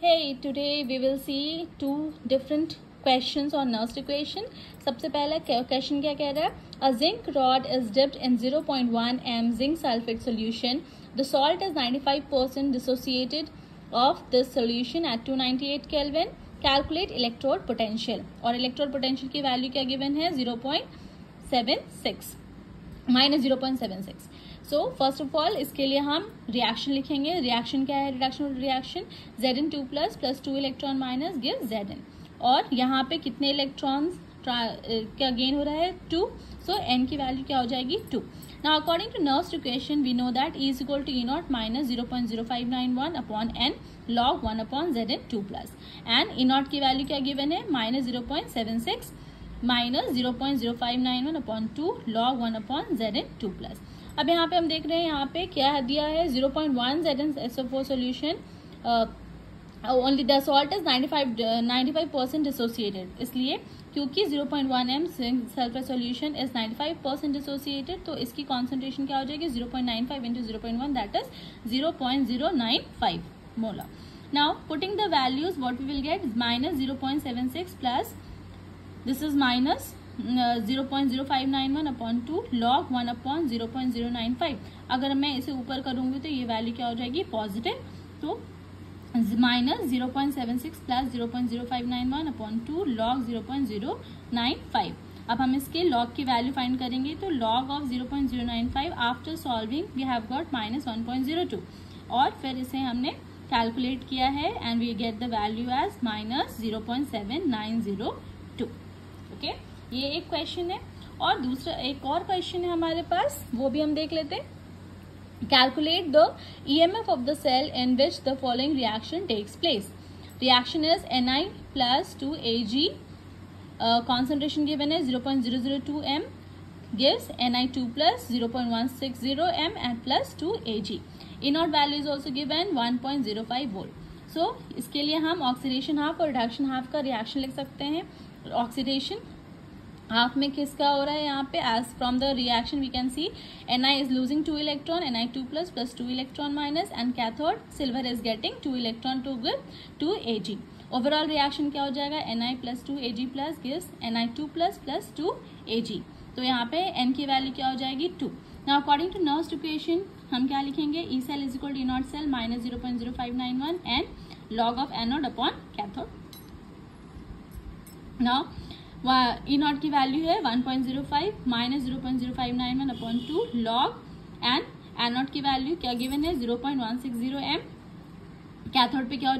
Hey, today we will see two different questions on Nernst equation. सबसे पहला question क्या कह रहा है? A zinc rod is dipped in 0.1 m zinc sulfate solution. The salt is 95% dissociated of this solution at 298 Kelvin. Calculate electrode potential. और electrode potential की value क्या given है? 0.76 minus 0.76. So first of all इसके लिए हम reaction लिखेंगे. Reaction क्या है? Reduction reaction Zn2 plus 2 electron minus give Zn. और यहाँ पे कितने इलेक्ट्रॉन्स क्या गेन हो रहा है? 2. सो n की वैल्यू क्या हो जाएगी? 2. Now according to Nernst equation we know that E is equal to E naught minus 0.0591 upon n log 1 upon Zn2 plus. And E naught की वैल्यू क्या गिवन है? Minus 0.76 minus 0.0591 upon 2 log 1 upon Zn2 plus. अब यहाँ पे हम देख रहे हैं यहाँ पे क्या दिया है? 0.1 ZnSO4 solution. Only the salt is 95% dissociated. इसलिए क्योंकि 0.1 m sulphur solution is 95% dissociated तो इसकी कॉन्सेंट्रेशन क्या हो जाएगी? 0.95 into 0.1 that is 0.095 molar. Now putting the values what we will get? Minus 0.76 plus this is minus 0.0591 upon 2 log 1 upon 0.095. अगर मैं इसे ऊपर करूंगी तो ये वैल्यू क्या हो जाएगी? पॉजिटिव. तो माइनस 0.76 प्लस 0.0591 अपॉन 2 log 0.095. अब हम इसके log की वैल्यू फाइंड करेंगे तो log of 0.095 after solving we have got minus 1.02 और फिर इसे हमने कैलकुलेट किया है and we get the value as minus 0.7902. Okay, ये एक क्वेश्चन है. और दूसरा एक और क्वेश्चन है हमारे पास, वो भी हम देख लेते हैं. Calculate the EMF of the cell in which the following reaction takes place. Reaction is Ni plus 2 Ag. Concentration given है 0.002 m gives Ni2 plus 0.160 m and plus 2 Ag. E naught value is also given 1.05 volt. So इसके लिए हम oxidation half और reduction half का reaction लिख सकते हैं. Oxidation half में किसका हो रहा है? यहाँ पे as from the reaction we can see Ni is losing 2 electron, Ni2 plus 2 electron minus and cathode silver is getting 2 electron to give 2 Ag. Overall reaction क्या हो जाएगा? Ni plus 2 Ag plus gives Ni2 plus 2 Ag. तो यहाँ पे n की value क्या हो जाएगी? 2. Now according to Nernst equation हम क्या लिखेंगे? E cell is equal to E naught cell minus 0.0591 and log of anode upon cathode. Now E naught की वैल्यू है 1.05 minus 0.0591 upon 2 log and anode की वैल्यू क्या गिवन है? 0.160 m. Cathode पे क्या हो